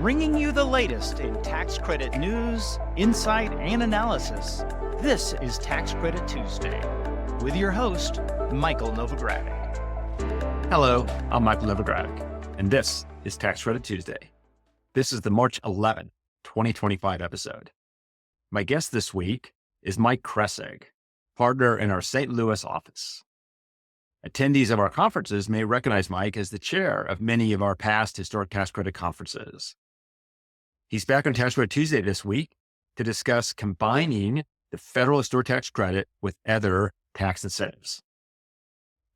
bringing you the latest in tax credit news, insight, and analysis. This is Tax Credit Tuesday with your host, Michael Novogradac. Hello, I'm Michael Novogradac, and this is Tax Credit Tuesday. This is the March 11th, 2025 episode. My guest this week is Mike Kressig, partner in our St. Louis office. Attendees of our conferences may recognize Mike as the chair of many of our past historic tax credit conferences. He's back on Tax Credit Tuesday this week to discuss combining the federal historic tax credit with other tax incentives.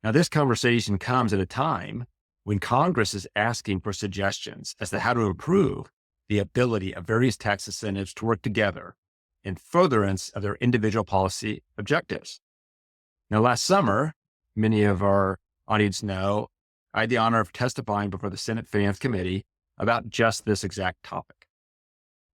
Now, this conversation comes at a time when Congress is asking for suggestions as to how to improve the ability of various tax incentives to work together in furtherance of their individual policy objectives. Now, last summer, many of our audience know, I had the honor of testifying before the Senate Finance Committee about just this exact topic.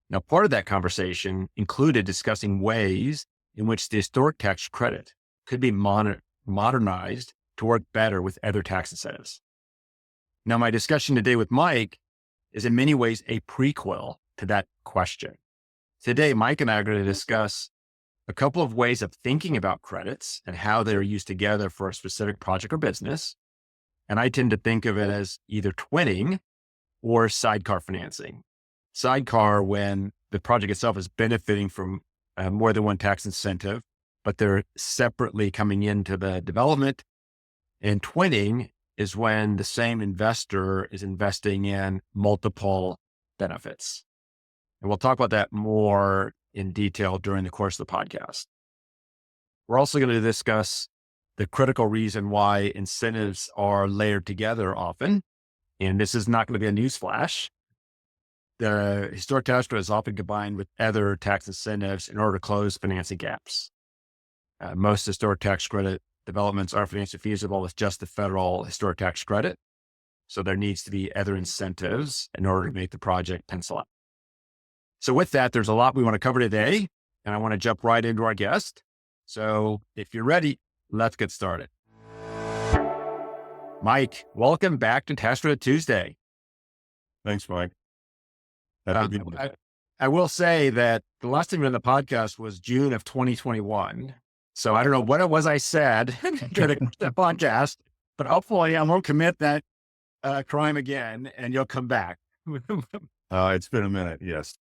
Now, part of that conversation included discussing ways in which the historic tax credit could be modernized to work better with other tax incentives. Now, my discussion today with Mike is in many ways a prequel to that question. Today, Mike and I are going to discuss a couple of ways of thinking about credits and how they're used together for a specific project or business. And I tend to think of it as either twinning or sidecar financing. Sidecar when the project itself is benefiting from more than one tax incentive, but they're separately coming into the development. And twinning is when the same investor is investing in multiple benefits. And we'll talk about that more in detail during the course of the podcast. We're also going to discuss the critical reason why incentives are layered together often. And this is not going to be a newsflash. The historic tax credit is often combined with other tax incentives in order to close financing gaps. Most historic tax credit developments are financially feasible with just the federal historic tax credit. So there needs to be other incentives in order to make the project pencil out. So with that, there's a lot we want to cover today, and I want to jump right into our guest. So if you're ready, let's get started. Mike, welcome back to Tax Credit Tuesday. Thanks, Mike. I will say that the last time we did the podcast was June of 2021. So I don't know what it was I said during the podcast, but hopefully I won't commit that crime again and you'll come back. It's been a minute, yes.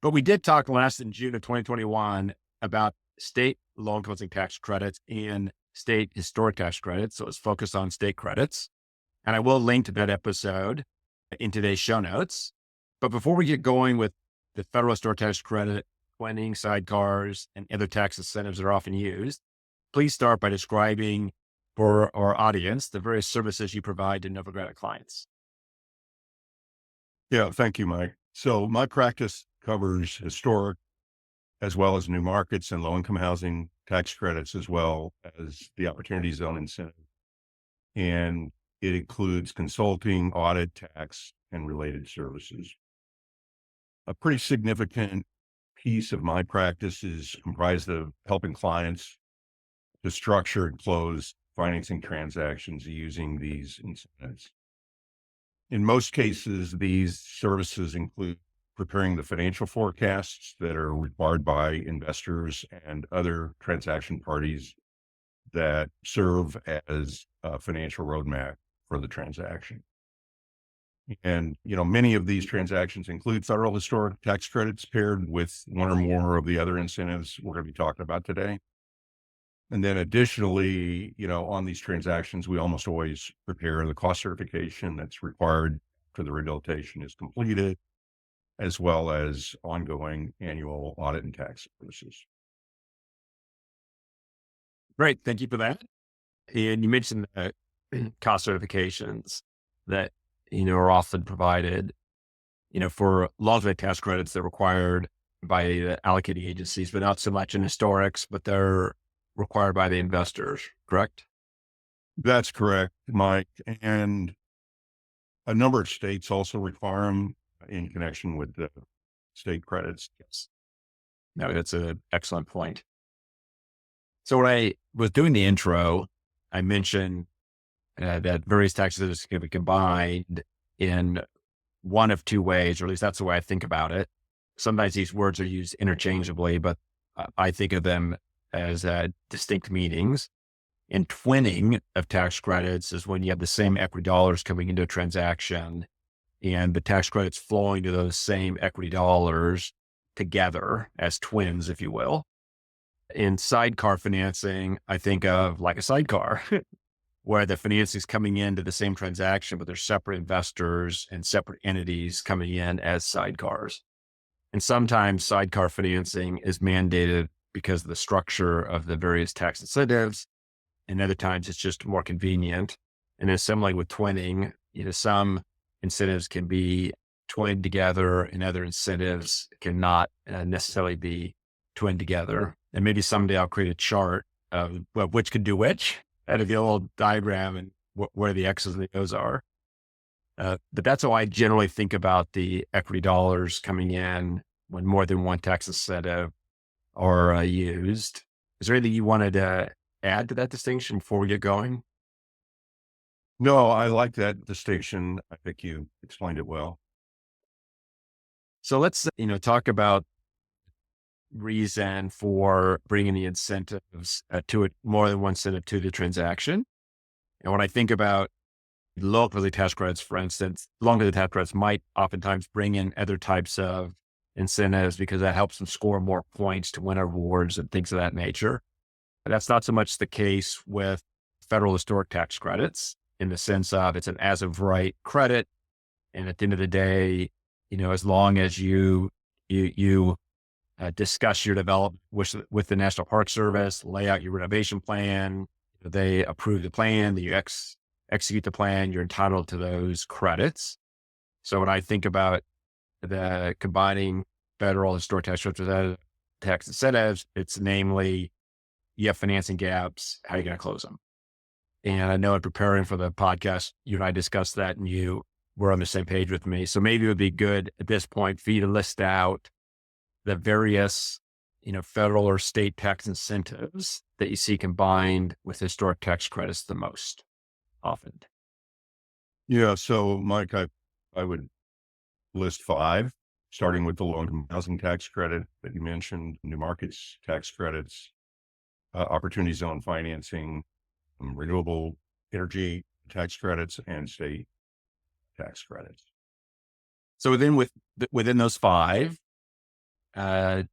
But we did talk last in June of 2021 about state loan closing tax credits and state historic tax credits. So it's focused on state credits. And I will link to that episode in today's show notes. But before we get going with the federal historic tax credit, twinning, sidecars, and other tax incentives that are often used, please start by describing for our audience the various services you provide to Novogradac clients. Yeah, thank you, Mike. So my practice covers historic as well as new markets and low-income housing tax credits, as well as the opportunity zone incentive. And it includes consulting, audit, tax, and related services. A pretty significant piece of my practice is comprised of helping clients to structure and close financing transactions using these incentives. In most cases, these services include preparing the financial forecasts that are required by investors and other transaction parties that serve as a financial roadmap for the transaction. And, many of these transactions include federal historic tax credits paired with one or more of the other incentives we're going to be talking about today. And then additionally, on these transactions, we almost always prepare the cost certification that's required after the rehabilitation is completed, as well as ongoing annual audit and tax services. Great. Thank you for that. And you mentioned cost certifications that, are often provided, for long-term tax credits that are required by the allocating agencies, but not so much in historics, but they're required by the investors, correct? That's correct, Mike. And a number of states also require them in connection with the state credits. Yes. No, that's an excellent point. So when I was doing the intro, I mentioned that various taxes can be combined in one of two ways, or at least that's the way I think about it. Sometimes these words are used interchangeably, but I think of them as distinct meanings. And twinning of tax credits is when you have the same equity dollars coming into a transaction and the tax credits flowing to those same equity dollars together as twins, if you will. In sidecar financing, I think of like a sidecar where the financing is coming into the same transaction, but there's separate investors and separate entities coming in as sidecars. And sometimes sidecar financing is mandated because of the structure of the various tax incentives. And other times it's just more convenient. And then similarly with twinning, some incentives can be twinned together and other incentives cannot necessarily be twinned together. And maybe someday I'll create a chart of which can do which, out of the old diagram and where the X's and the O's are. But that's how I generally think about the equity dollars coming in when more than one tax incentive are used. Is there anything you wanted to add to that distinction before we get going? No, I like that distinction. I think you explained it well. So let's, talk about reason for bringing the incentives to it, more than one incentive to the transaction. And when I think about locally tax credits, for instance, locally tax credits might oftentimes bring in other types of incentives because that helps them score more points to win awards and things of that nature. But that's not so much the case with federal historic tax credits in the sense of it's an as of right credit. And at the end of the day, as long as you discuss your development with the National Park Service, lay out your renovation plan, they approve the plan, that you execute the plan, you're entitled to those credits. So when I think about the combining federal historic tax credits with tax incentives, it's namely, you have financing gaps, how are you going to close them? And I know in preparing for the podcast, you and I discussed that and you were on the same page with me. So maybe it would be good at this point for you to list out the various, federal or state tax incentives that you see combined with historic tax credits the most often. Yeah. So Mike, I would list 5, starting with the low-income housing tax credit that you mentioned, new markets tax credits, opportunity zone financing, renewable energy tax credits, and state tax credits. So within those 5, I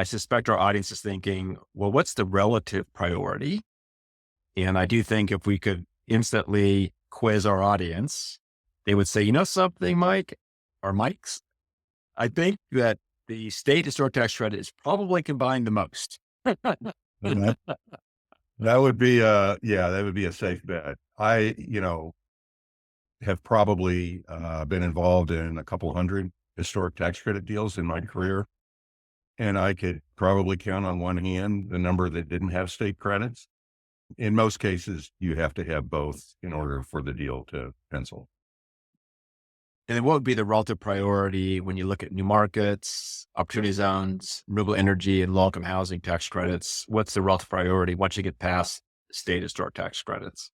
suspect our audience is thinking, well, what's the relative priority? And I do think if we could instantly quiz our audience, they would say, something, Mike or Mike's, I think that the state historic tax credit is probably combined the most. That would be a safe bet. I, have probably been involved in a couple hundred historic tax credit deals in my career. And I could probably count on one hand the number that didn't have state credits. In most cases, you have to have both in order for the deal to pencil. And then what would be the relative priority when you look at new markets, opportunity zones, renewable energy, and low-income housing tax credits? What's the relative priority once you get past state historic tax credits?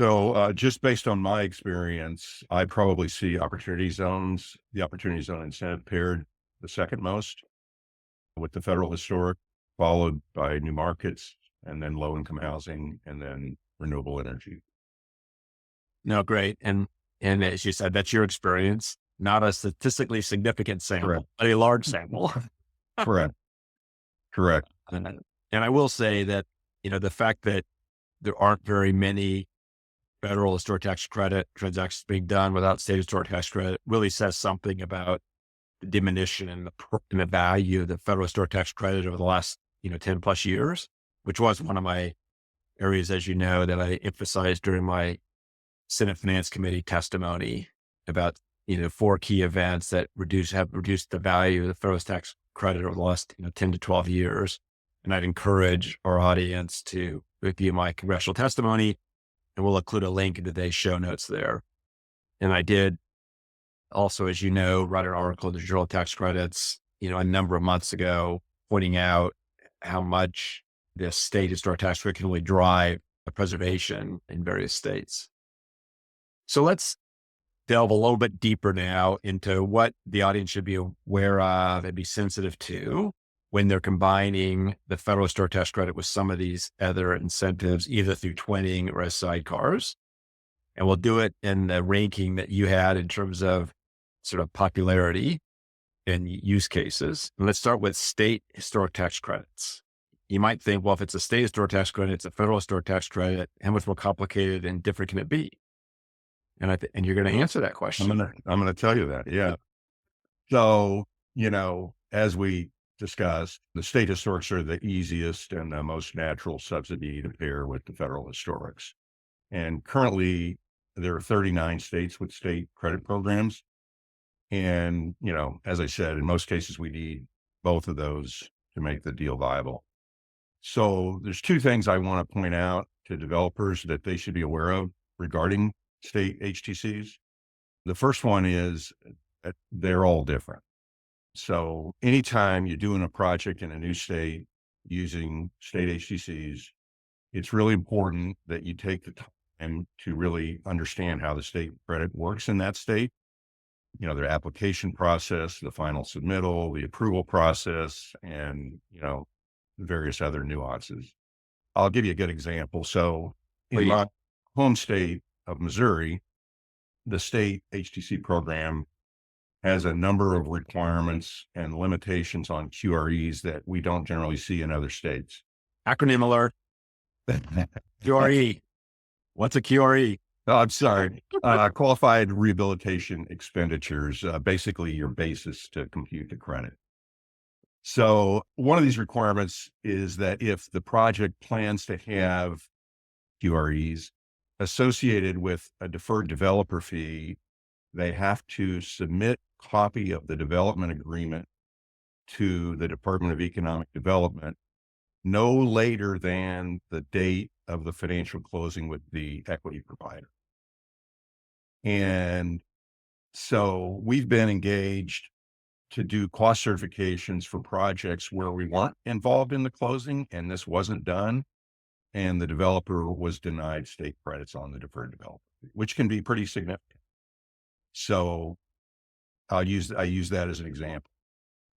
So just based on my experience, I probably see the opportunity zone incentive paired the second most with the federal historic, followed by new markets, and then low-income housing, and then renewable energy. No, great. And as you said, that's your experience, not a statistically significant sample, Correct. but a large sample. Correct. And I will say that, the fact that there aren't very many federal historic tax credit transactions being done without state historic tax credit really says something about the diminution in the value of the federal historic tax credit over the last, 10 plus years, which was one of my areas, as you know, that I emphasized during my Senate Finance Committee testimony about, 4 key events that have reduced the value of the federal tax credit over the last, 10 to 12 years. And I'd encourage our audience to review my congressional testimony, and we'll include a link in today's show notes there. And I did also, as you know, write an article in the Journal of Tax Credits, a number of months ago, pointing out how much the state historic tax credit can really drive a preservation in various states. So let's delve a little bit deeper now into what the audience should be aware of and be sensitive to when they're combining the federal historic tax credit with some of these other incentives, either through twinning or as sidecars. And we'll do it in the ranking that you had in terms of sort of popularity and use cases. And let's start with state historic tax credits. You might think, well, if it's a state historic tax credit, it's a federal historic tax credit, how much more complicated and different can it be? And and you're going to answer that question. I'm going to tell you that. Yeah. So, as we discussed, the state historics are the easiest and the most natural subsidy to pair with the federal historics. And currently there are 39 states with state credit programs. And, as I said, in most cases, we need both of those to make the deal viable. So there's two things I want to point out to developers that they should be aware of regarding state HTCs. The first one is that they're all different. So anytime you're doing a project in a new state using state HTCs, it's really important that you take the time to really understand how the state credit works in that state. Their application process, the final submittal, the approval process, and, various other nuances. I'll give you a good example. So in my home state of Missouri, the state HTC program has a number of requirements and limitations on QREs that we don't generally see in other states. Acronym alert. QRE. What's a QRE? Oh, I'm sorry. Qualified rehabilitation expenditures, basically your basis to compute the credit. So one of these requirements is that if the project plans to have QREs associated with a deferred developer fee, they have to submit a copy of the development agreement to the Department of Economic Development no later than the date of the financial closing with the equity provider. And so we've been engaged to do cost certifications for projects where we weren't involved in the closing and this wasn't done. And the developer was denied state credits on the deferred developer, which can be pretty significant. So I use that as an example.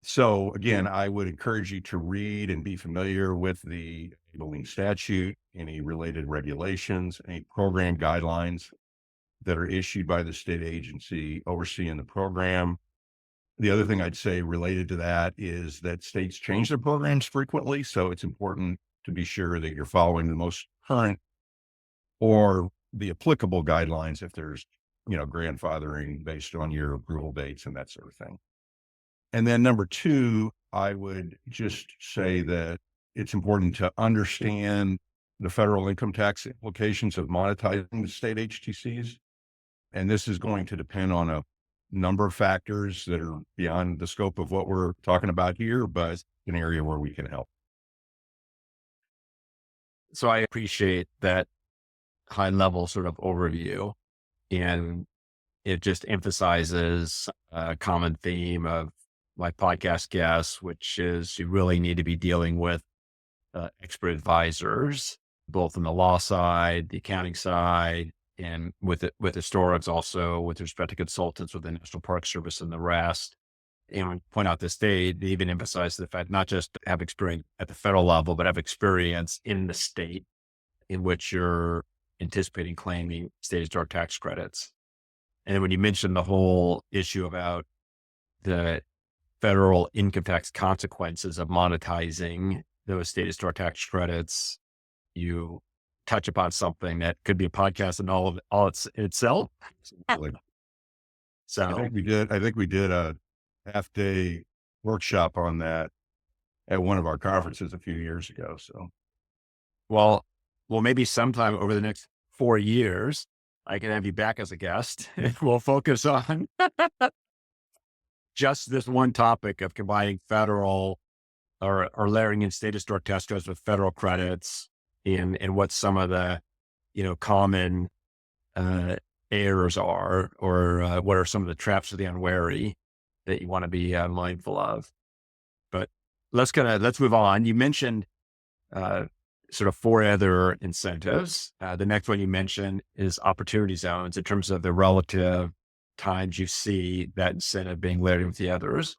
So again, I would encourage you to read and be familiar with the enabling statute, any related regulations, any program guidelines that are issued by the state agency overseeing the program. The other thing I'd say related to that is that states change their programs frequently. So it's important to be sure that you're following the most current or the applicable guidelines if there's, grandfathering based on your approval dates and that sort of thing. And then number two, I would just say that it's important to understand the federal income tax implications of monetizing the state HTCs. And this is going to depend on a number of factors that are beyond the scope of what we're talking about here, but it's an area where we can help. So I appreciate that high level sort of overview, and it just emphasizes a common theme of my podcast guests, which is you really need to be dealing with expert advisors, both on the law side, the accounting side, and with historics also with respect to consultants with the National Park Service and the rest. And point out this state, they even emphasize the fact not just to have experience at the federal level, but have experience in the state in which you're anticipating claiming state historic tax credits. And then when you mentioned the whole issue about the federal income tax consequences of monetizing those state historic tax credits, you touch upon something that could be a podcast in all itself. So I think we did a half-day workshop on that at one of our conferences a few years ago. So, well, maybe sometime over the next 4 years, I can have you back as a guest and we'll focus on just this one topic of combining federal or layering in state historic tax credits with federal credits and what some of the, common errors are, or what are some of the traps of the unwary that you want to be mindful of. But let's move on. You mentioned sort of 4 other incentives. The next one you mentioned is opportunity zones in terms of the relative times you see that incentive being layered with the others.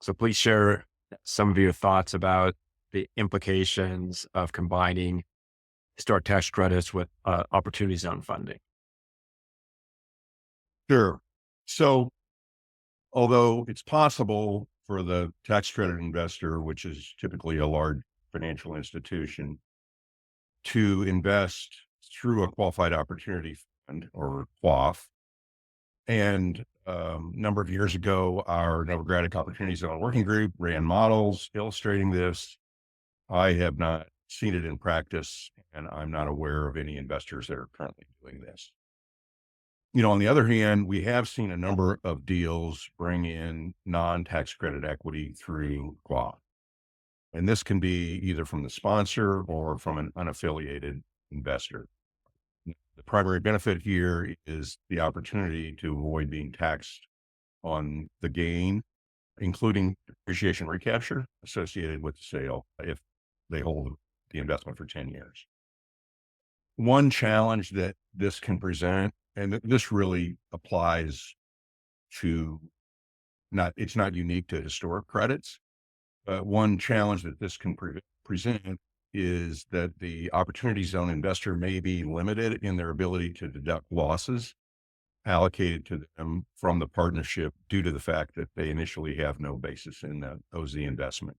So please share some of your thoughts about the implications of combining historic tax credits with opportunity zone funding. Sure. So, although it's possible for the tax credit investor, which is typically a large financial institution, to invest through a qualified opportunity fund or QOF. And a number of years ago, our Novogradac Opportunity Zone Working Group ran models illustrating this. I have not seen it in practice, and I'm not aware of any investors that are currently doing this. On the other hand, we have seen a number of deals bring in non-tax credit equity through QOF. And this can be either from the sponsor or from an unaffiliated investor. The primary benefit here is the opportunity to avoid being taxed on the gain, including depreciation recapture associated with the sale if they hold the investment for 10 years. One challenge that this can present, and this really applies to it's not unique to historic credits, but one challenge that this can present is that the opportunity zone investor may be limited in their ability to deduct losses allocated to them from the partnership due to the fact that they initially have no basis in the OZ investment.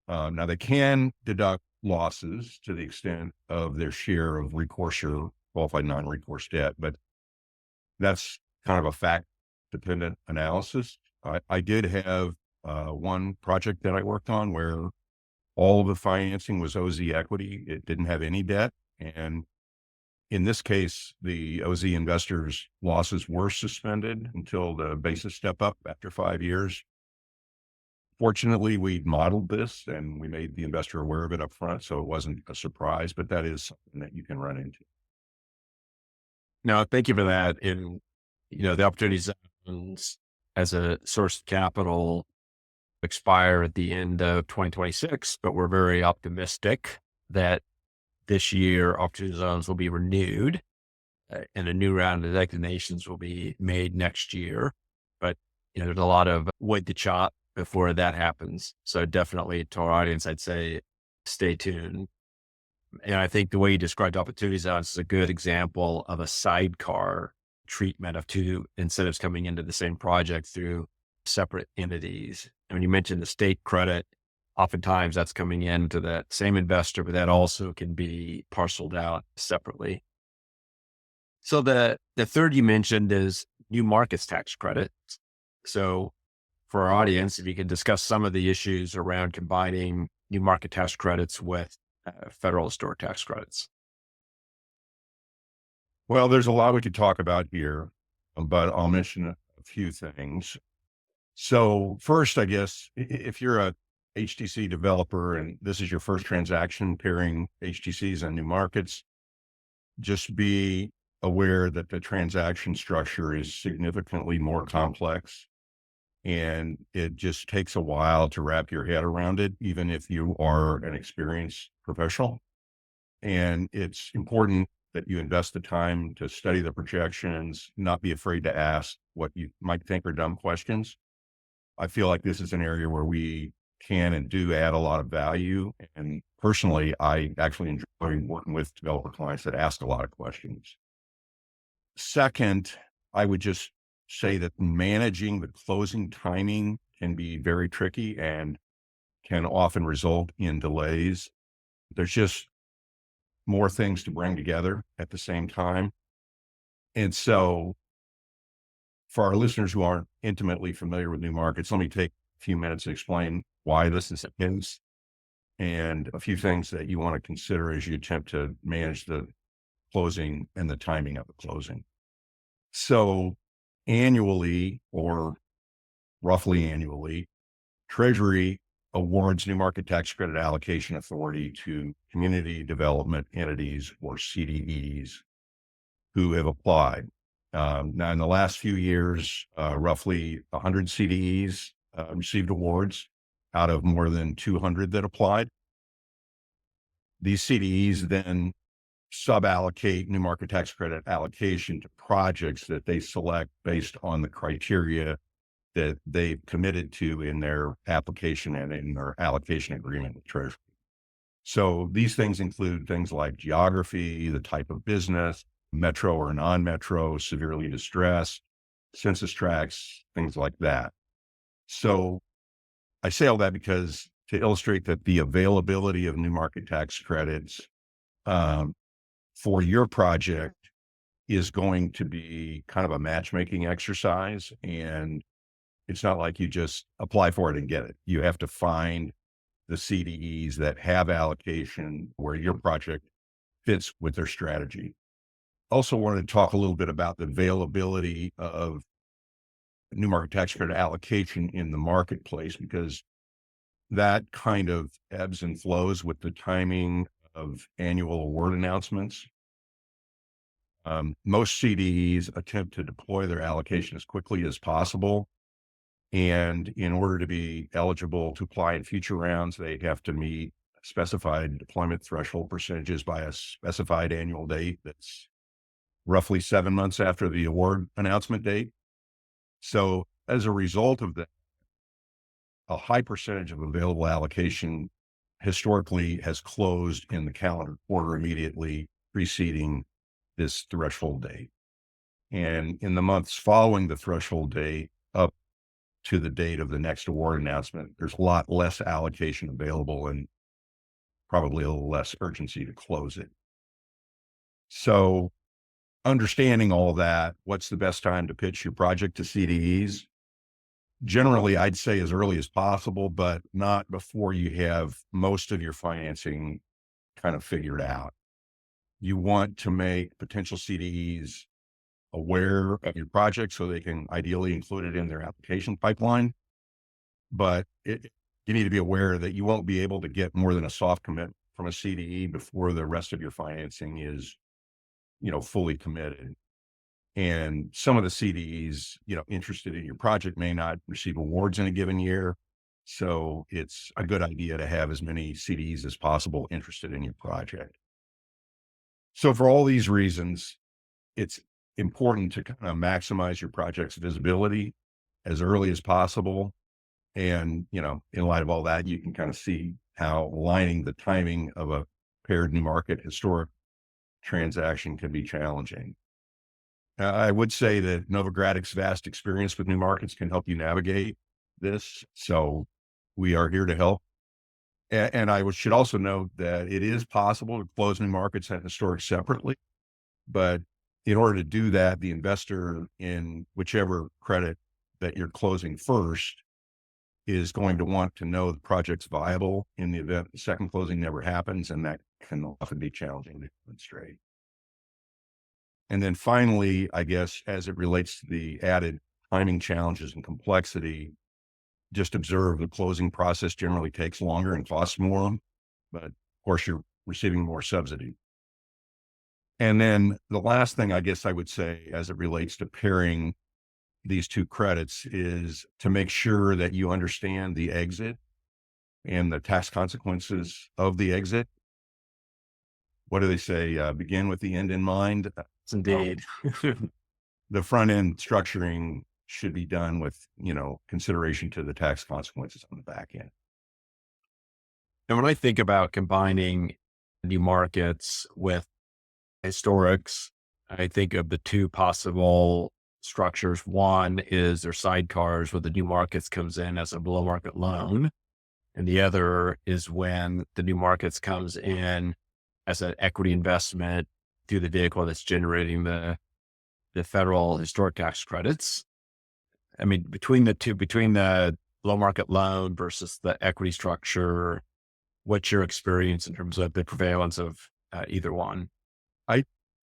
Now, they can deduct losses to the extent of their share of recourse or qualified non-recourse debt, but that's kind of a fact-dependent analysis. I did have one project that I worked on where all of the financing was OZ equity. It didn't have any debt. And in this case, the OZ investors' losses were suspended until the basis step up after 5 years. Fortunately, we modeled this and we made the investor aware of it up front, so it wasn't a surprise, but that is something that you can run into. No, thank you for that. In the opportunity zones as a source of capital expire at the end of 2026, but we're very optimistic that this year opportunity zones will be renewed and a new round of designations will be made next year. But there's a lot of wood to chop before that happens. So definitely to our audience, I'd say stay tuned. And I think the way you described opportunity zones is a good example of a sidecar treatment of two incentives coming into the same project through separate entities. And when you mentioned the state credit, oftentimes that's coming into that same investor, but that also can be parceled out separately. So the third you mentioned is new markets tax credits. So for our audience, if you could discuss some of the issues around combining new market tax credits with federal historic tax credits. Well, there's a lot we could talk about here, but I'll mention a few things. So first, I guess, if you're a HTC developer and this is your first transaction pairing HTCs and new markets, just be aware that the transaction structure is significantly more complex and it just takes a while to wrap your head around it, even if you are an experienced professional. And it's important that you invest the time to study the projections, not be afraid to ask what you might think are dumb questions. I feel like this is an area where we can and do add a lot of value. And personally, I actually enjoy working with developer clients that ask a lot of questions. Second, I would just say that managing the closing timing can be very tricky and can often result in delays. There's just more things to bring together at the same time. And so for our listeners who aren't intimately familiar with new markets, let me take a few minutes to explain why this is and a few things that you want to consider as you attempt to manage the closing and the timing of the closing. So annually, or roughly annually, Treasury awards new market tax credit allocation authority to community development entities, or CDEs, who have applied. Now, in the last few years, roughly 100 CDEs received awards out of more than 200 that applied. These CDEs then sub-allocate new market tax credit allocation to projects that they select based on the criteria that they've committed to in their application and in their allocation agreement with Treasury. So these things include things like geography, the type of business, metro or non-metro, severely distressed, census tracts, things like that. So I say all that because to illustrate that the availability of new market tax credits for your project is going to be kind of a matchmaking exercise. And it's not like you just apply for it and get it. You have to find the CDEs that have allocation where your project fits with their strategy. Also wanted to talk a little bit about the availability of new market tax credit allocation in the marketplace, because that kind of ebbs and flows with the timing of annual award announcements. Most CDEs attempt to deploy their allocation as quickly as possible. And in order to be eligible to apply in future rounds, they have to meet specified deployment threshold percentages by a specified annual date that's roughly 7 months after the award announcement date. So as a result of that, a high percentage of available allocation historically has closed in the calendar quarter immediately preceding this threshold date. And in the months following the threshold date up to the date of the next award announcement, there's a lot less allocation available and probably a little less urgency to close it. So understanding all that, what's the best time to pitch your project to CDEs? Generally, I'd say as early as possible, but not before you have most of your financing kind of figured out. You want to make potential CDEs aware of your project so they can ideally include it in their application pipeline. But you need to be aware that you won't be able to get more than a soft commit from a CDE before the rest of your financing is, fully committed. And some of the CDEs, interested in your project may not receive awards in a given year. So it's a good idea to have as many CDEs as possible interested in your project. So for all these reasons, it's important to kind of maximize your project's visibility as early as possible. And, in light of all that, you can kind of see how aligning the timing of a paired new market historic transaction can be challenging. I would say that Novogradac's vast experience with new markets can help you navigate this. So we are here to help. And I should also note that it is possible to close new markets and historic separately. But in order to do that, the investor in whichever credit that you're closing first is going to want to know the project's viable in the event the second closing never happens. And that can often be challenging to demonstrate. And then finally, I guess, as it relates to the added timing challenges and complexity, just observe the closing process generally takes longer and costs more, but of course you're receiving more subsidy. And then the last thing I guess I would say as it relates to pairing these two credits is to make sure that you understand the exit and the tax consequences of the exit. What do they say? Begin with the end in mind. Indeed. The front end structuring should be done with, consideration to the tax consequences on the back end. And when I think about combining new markets with historics, I think of the two possible structures. One is their sidecars where the new markets comes in as a below market loan. And the other is when the new markets comes in as an equity investment through the vehicle that's generating the federal historic tax credits. I mean, between the two, between the low market loan versus the equity structure, what's your experience in terms of the prevalence of either one?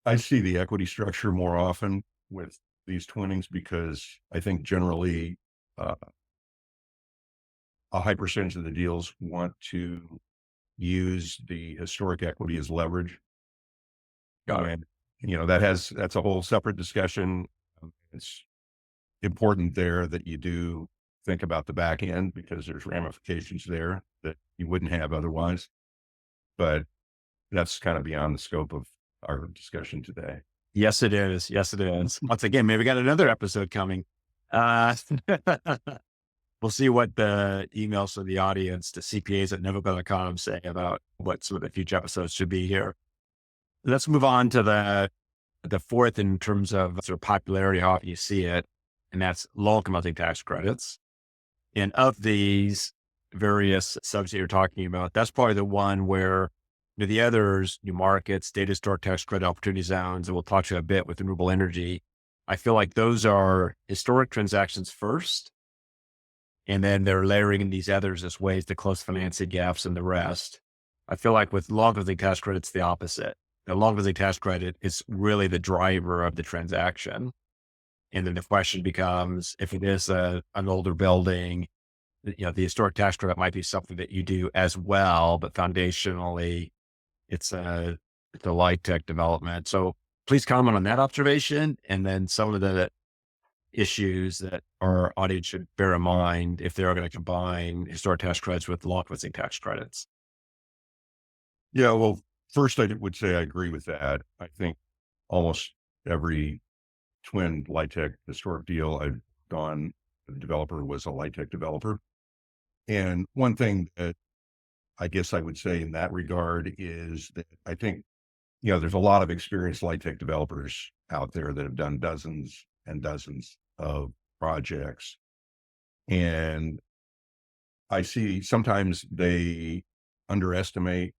I see the equity structure more often with these twinnings because I think generally a high percentage of the deals want to use the historic equity as leverage. And, that's a whole separate discussion. It's important there that you do think about the back end because there's ramifications there that you wouldn't have otherwise. But that's kind of beyond the scope of our discussion today. Yes, it is. Yes, it is. Once again, maybe we got another episode coming. Uh, we'll see what the emails from the audience to CPAs at Novogradac say about what some of the future episodes should be here. Let's move on to the fourth in terms of sort of popularity, how often you see it, and that's low-income housing tax credits. And of these various subsidies you're talking about, that's probably the one where the others, new markets, data store tax credit opportunity zones, and we'll talk to you a bit with renewable energy. I feel like those are historic transactions first, and then they're layering in these others as ways to close financing gaps and the rest. I feel like with long-term housing tax credit, it's the opposite. The long-term housing tax credit is really the driver of the transaction. And then the question becomes, if it is an older building, the historic tax credit might be something that you do as well, but foundationally, it's a LIHTC development. So please comment on that observation, and then some of the issues that our audience should bear in mind if they are going to combine historic tax credits with long-term housing tax credits. Yeah, well, first I would say I agree with that. I think almost every twin LIHTC historic deal I've done, the developer was a LIHTC developer. And one thing that I guess I would say in that regard is that I think, there's a lot of experienced LIHTC developers out there that have done dozens and dozens of projects. And I see sometimes they underestimate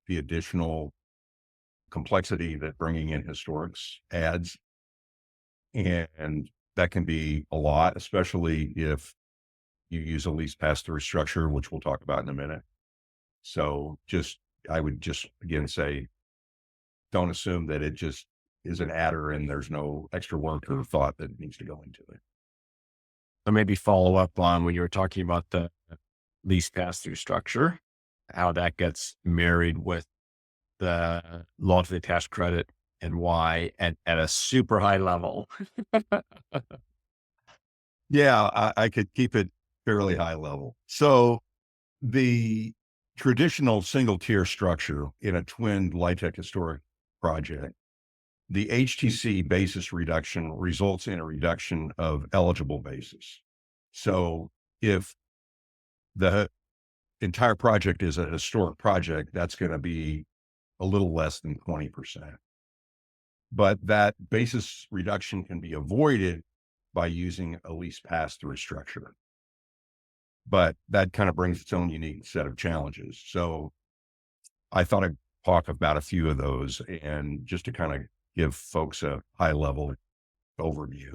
the additional complexity that bringing in historics adds. And that can be a lot, especially if you use a lease pass-through structure, which we'll talk about in a minute. So I would just again say, don't assume that it just is an adder and there's no extra work or thought that needs to go into it. So maybe follow up on when you were talking about the lease pass-through structure, how that gets married with the long-term tax credit and why at a super high level. Yeah, I could keep it fairly high level. So the traditional single tier structure in a twin LIHTC historic project, the HTC basis reduction results in a reduction of eligible basis. So if the entire project is a historic project, that's going to be a little less than 20%. But that basis reduction can be avoided by using a lease pass-through structure. But that kind of brings its own unique set of challenges. So I thought I'd talk about a few of those and just to kind of give folks a high level overview.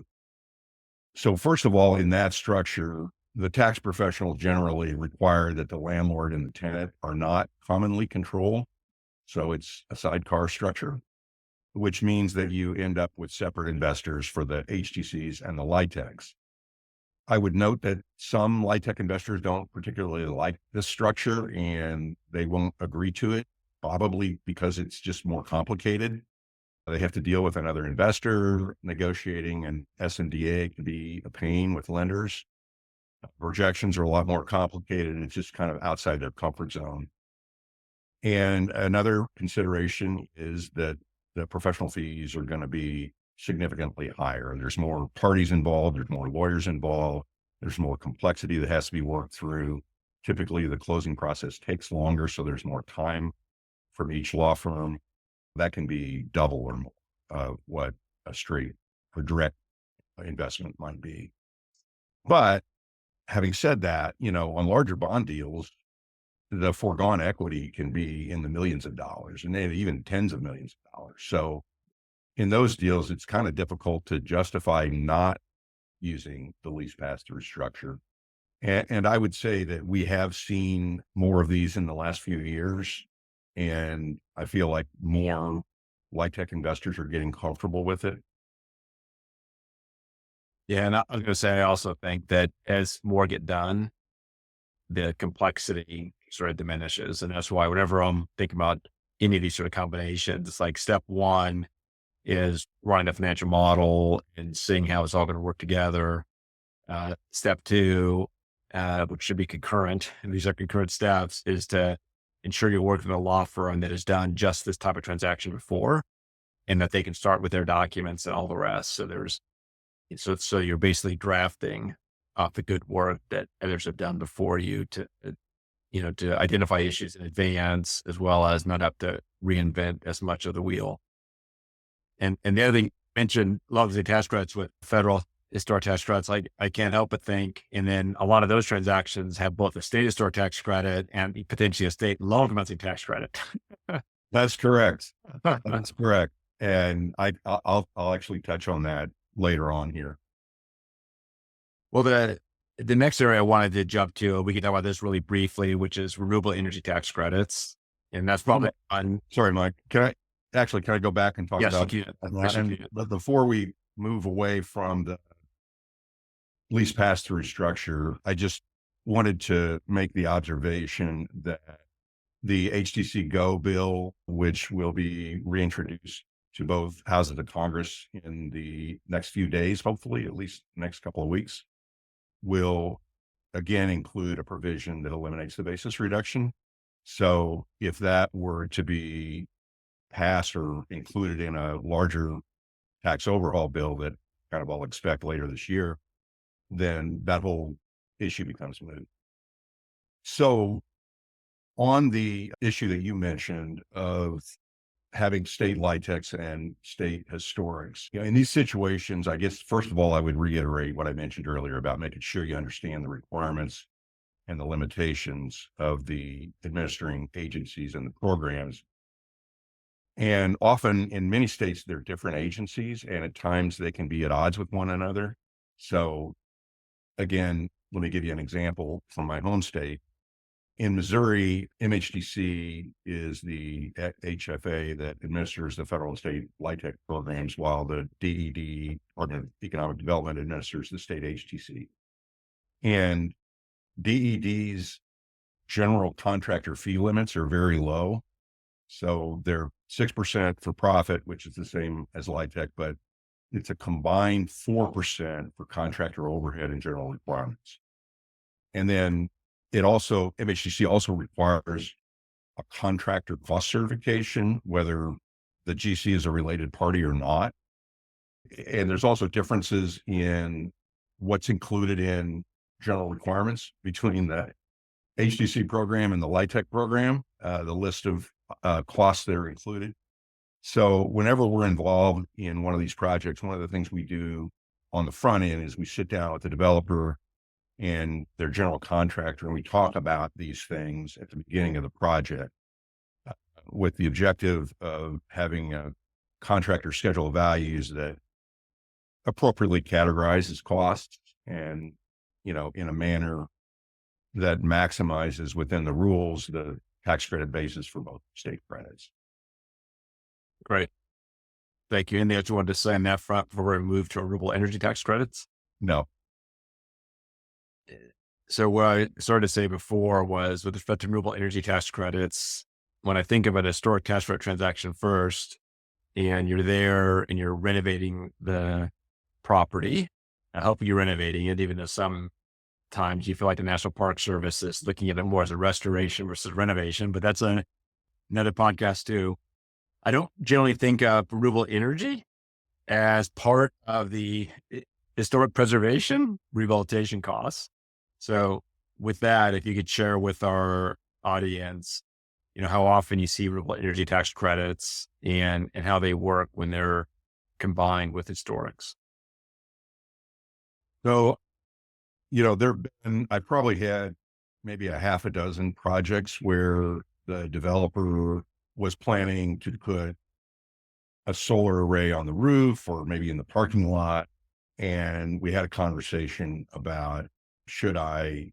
So first of all, in that structure, the tax professionals generally require that the landlord and the tenant are not commonly controlled. So it's a sidecar structure, which means that you end up with separate investors for the HTCs and the LIHTCs. I would note that some LIHTC investors don't particularly like this structure and they won't agree to it, probably because it's just more complicated. They have to deal with another investor negotiating, and SNDA can be a pain with lenders. Projections are a lot more complicated and it's just kind of outside their comfort zone. And another consideration is that the professional fees are going to be significantly higher. There's more parties involved. There's more lawyers involved. There's more complexity that has to be worked through. Typically, the closing process takes longer, so there's more time from each law firm. That can be double or more of what a straight or direct investment might be. But having said that, on larger bond deals, the foregone equity can be in the millions of dollars and maybe even tens of millions of dollars. So in those deals, it's kind of difficult to justify not using the lease pass-through structure. And I would say that we have seen more of these in the last few years. And I feel like more LIHTC investors are getting comfortable with it. Yeah. And I was going to say, I also think that as more get done, the complexity sort of diminishes. And that's why whenever I'm thinking about any of these sort of combinations, it's like step one is running a financial model and seeing how it's all going to work together. Step two, which should be concurrent, and these are concurrent steps, is to ensure you're working with a law firm that has done just this type of transaction before. and that they can start with their documents and all the rest. So you're basically drafting off the good work that others have done before you to identify issues in advance, as well as not have to reinvent as much of the wheel. And the other thing you mentioned, long-term tax credits with federal historic tax credits, I can't help but think, and then a lot of those transactions have both a state historic tax credit and potentially a state low-income tax credit. That's correct. That's correct. And I'll actually touch on that later on here. Well, the next area I wanted to jump to, we can talk about this really briefly, which is renewable energy tax credits. And that's probably on. Sorry, Mike. Can I go back and talk Yes, about you can. that? And before we move away from the lease pass-through structure, I just wanted to make the observation that the HTC Go bill, which will be reintroduced to both houses of Congress in the next few days, hopefully at least the next couple of weeks, will again include a provision that eliminates the basis reduction. So if that were to be passed or included in a larger tax overhaul bill that kind of I'll expect later this year, then that whole issue becomes moot. So on the issue that you mentioned of having state LIHTCs and state historics, in these situations, I guess, first of all, I would reiterate what I mentioned earlier about making sure you understand the requirements and the limitations of the administering agencies and the programs. And often in many states, they're different agencies, and at times they can be at odds with one another. So again, let me give you an example from my home state. In Missouri, MHTC is the HFA that administers the federal and state LIHTC programs, while the DED, or the Economic Development, administers the state HTC. And DED's general contractor fee limits are very low. So they're 6% for profit, which is the same as LIHTC, but it's a combined 4% for contractor overhead and general requirements. And then MHTC also requires a contractor cost certification, whether the GC is a related party or not. And there's also differences in what's included in general requirements between the HTC program and the LIHTC program, the list of costs that are included. So whenever we're involved in one of these projects, one of the things we do on the front end is we sit down with the developer and their general contractor, and we talk about these things at the beginning of the project with the objective of having a contractor schedule of values that appropriately categorizes costs and, in a manner that maximizes within the rules the tax credit basis for both state credits. Great. Thank you. Anything else you wanted to say on that front before we move to renewable energy tax credits? No. So what I started to say before was, with respect to renewable energy tax credits, when I think of an historic tax credit transaction first, and you're there and you're renovating the property, I hope you're renovating it, even though sometimes you feel like the National Park Service is looking at it more as a restoration versus renovation, but that's another podcast too. I don't generally think of renewable energy as part of the historic preservation rehabilitation costs. So with that, if you could share with our audience, how often you see renewable energy tax credits and how they work when they're combined with historics. So, I probably had maybe a half a dozen projects where the developer was planning to put a solar array on the roof or maybe in the parking lot. And we had a conversation about, should I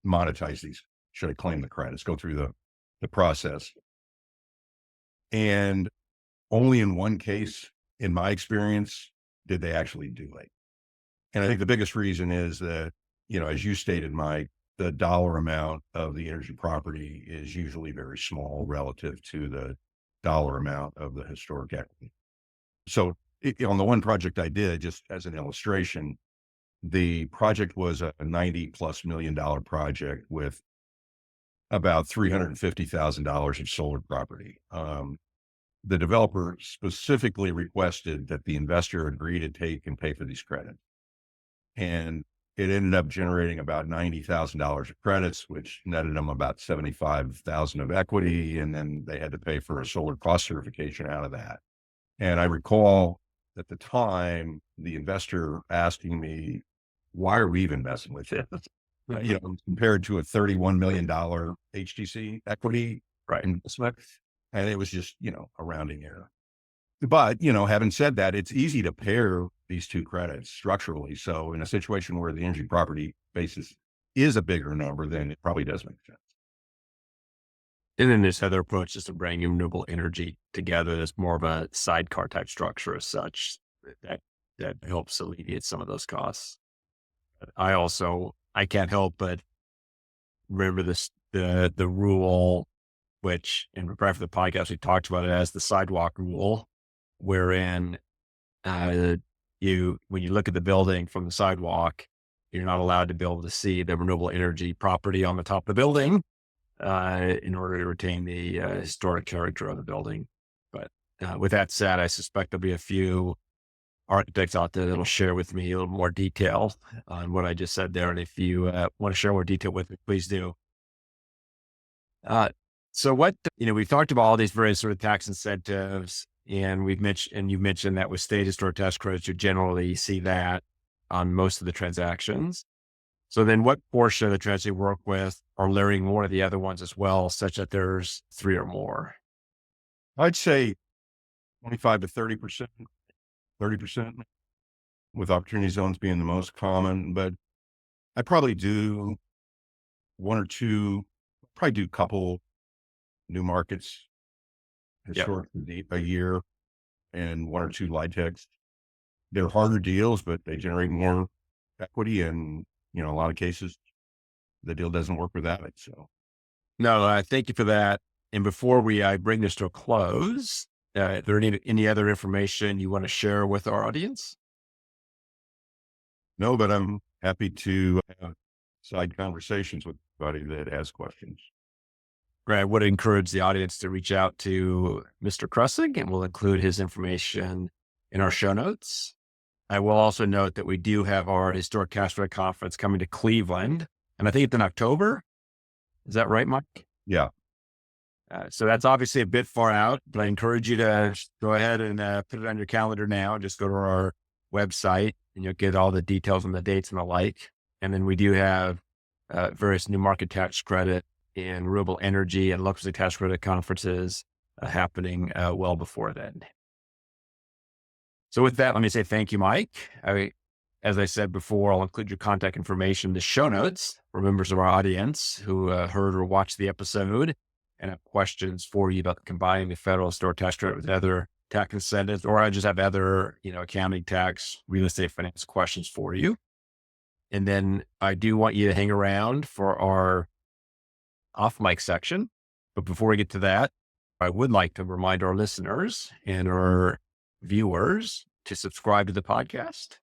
monetize these? Should I claim the credits? Go through the process. And only in one case, in my experience, did they actually do it. And I think the biggest reason is that, as you stated, Mike, the dollar amount of the energy property is usually very small relative to the dollar amount of the historic equity. So on the one project I did, just as an illustration, the project was a $90+ million project with about $350,000 of solar property. the developer specifically requested that the investor agree to take and pay for these credits. And it ended up generating about $90,000 of credits, which netted them about $75,000 of equity. And then they had to pay for a solar cost certification out of that. And I recall at the time, the investor asking me, why are we even messing with this? Compared to a $31 million HTC equity investment. And it was just, a rounding error. But, having said that, it's easy to pair these two credits structurally. So in a situation where the energy property basis is a bigger number, then it probably does make sense. And then this other approach is to bring renewable energy together as more of a sidecar type structure as such that helps alleviate some of those costs. I can't help but remember the rule, which in prepare for the podcast, we talked about it as the sidewalk rule, wherein when you look at the building from the sidewalk, you're not allowed to be able to see the renewable energy property on the top of the building in order to retain the historic character of the building. But with that said, I suspect there'll be a few architects out there that'll share with me a little more detail on what I just said there. And if you want to share more detail with me, please do. So we've talked about all these various sort of tax incentives, and you've mentioned that with state historic tax credits, you generally see that on most of the transactions. So then what portion of the transactions you work with are layering one of the other ones as well, such that there's three or more? I'd say 25 to 30%, 30%, with opportunity zones being the most common. But I probably do one or two, probably do a couple new markets historically a year and one or two LIHTCs. They're harder deals, but they generate more equity. And, a lot of cases, the deal doesn't work without it. So, no, thank you for that. And before I bring this to a close, is there any other information you want to share with our audience? No, but I'm happy to have side conversations with anybody that has questions. Right. I would encourage the audience to reach out to Mr. Kressig, and we'll include his information in our show notes. I will also note that we do have our Historic Tax Credit Conference coming to Cleveland, and I think it's in October. Is that right, Mike? Yeah. So that's obviously a bit far out, but I encourage you to go ahead and put it on your calendar now. Just go to our website and you'll get all the details on the dates and the like. And then we do have various new market tax credit and renewable energy and luxury tax credit conferences happening well before then. So with that, let me say thank you, Mike. As I said before, I'll include your contact information in the show notes for members of our audience who heard or watched the episode and have questions for you about combining the federal historic tax credit with other tax incentives, or I just have other, accounting, tax, real estate finance questions for you. And then I do want you to hang around for our off mic section. But before we get to that, I would like to remind our listeners and our viewers to subscribe to the podcast.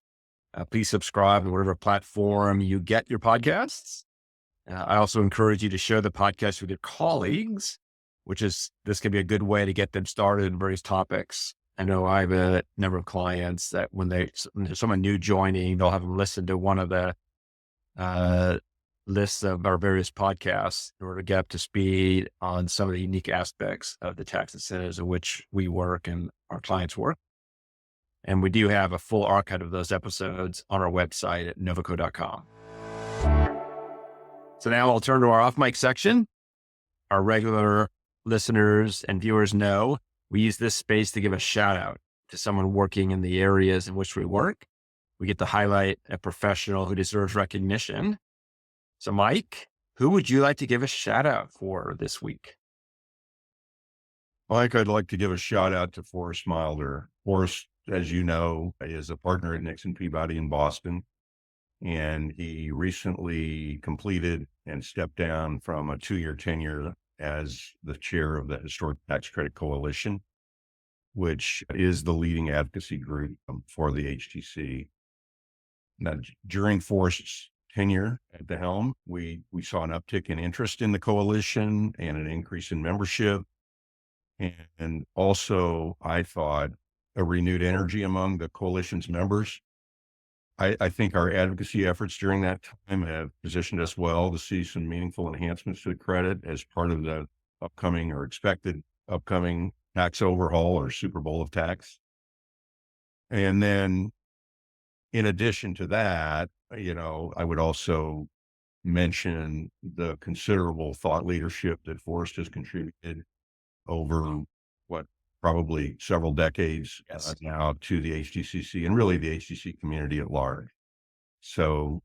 Please subscribe on whatever platform you get your podcasts. I also encourage you to share the podcast with your colleagues, this can be a good way to get them started in various topics. I know I have a number of clients that when there's someone new joining, they'll have them listen to one of the lists of our various podcasts in order to get up to speed on some of the unique aspects of the tax incentives in which we work and our clients work. And we do have a full archive of those episodes on our website at novoco.com. So now I'll turn to our off mic section. Our regular listeners and viewers know we use this space to give a shout out to someone working in the areas in which we work. We get to highlight a professional who deserves recognition. So Mike, who would you like to give a shout out for this week? Mike, I'd like to give a shout out to Forrest Milder. Forrest, as you know, is a partner at Nixon Peabody in Boston. And he recently completed and stepped down from a 2-year tenure as the chair of the Historic Tax Credit Coalition, which is the leading advocacy group for the HTC. Now, during Forrest's tenure at the helm, we saw an uptick in interest in the coalition and an increase in membership. And also, I thought, a renewed energy among the coalition's members. I think our advocacy efforts during that time have positioned us well to see some meaningful enhancements to the credit as part of the upcoming or expected upcoming tax overhaul or Super Bowl of tax. And then in addition to that, I would also mention the considerable thought leadership that Forrest has contributed over probably several decades now to the HTCC and really the HTC community at large. So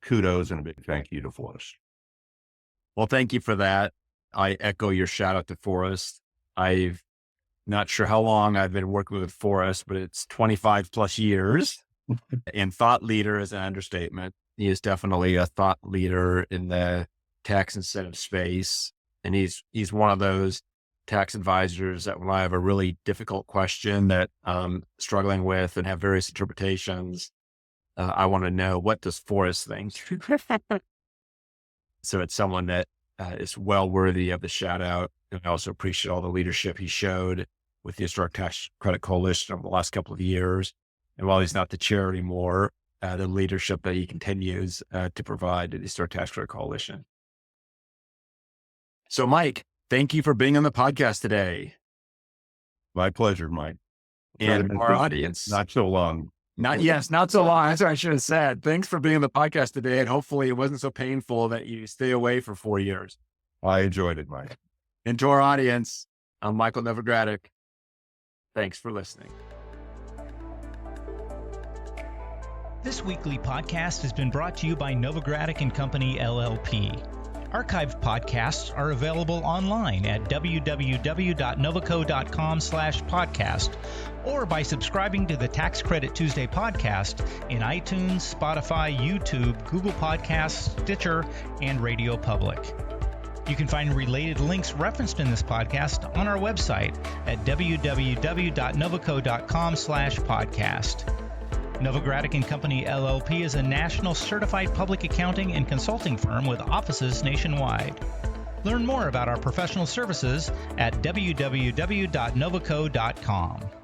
kudos and a big thank you to Forrest. Well, thank you for that. I echo your shout out to Forrest. I've not sure how long I've been working with Forrest, but it's 25 plus years. And thought leader is an understatement. He is definitely a thought leader in the tax incentive space. And he's one of those tax advisors that when I have a really difficult question that I'm struggling with and have various interpretations, I want to know, what does Forrest think? So it's someone that is well worthy of the shout out. And I also appreciate all the leadership he showed with the Historic Tax Credit Coalition over the last couple of years. And while he's not the chair anymore, the leadership that he continues to provide to the Historic Tax Credit Coalition. So Mike, thank you for being on the podcast today. My pleasure, Mike. And our audience. Not so long. Not so long. That's what I should have said. Thanks for being on the podcast today. And hopefully it wasn't so painful that you stay away for 4 years. I enjoyed it, Mike. And to our audience, I'm Michael Novogradac. Thanks for listening. This weekly podcast has been brought to you by Novogradac and Company, LLP. Archived podcasts are available online at www.novoco.com/podcast or by subscribing to the Tax Credit Tuesday podcast in iTunes, Spotify, YouTube, Google Podcasts, Stitcher, and Radio Public. You can find related links referenced in this podcast on our website at www.novoco.com/podcast. Novogradac and Company, LLP is a national certified public accounting and consulting firm with offices nationwide. Learn more about our professional services at www.novoco.com.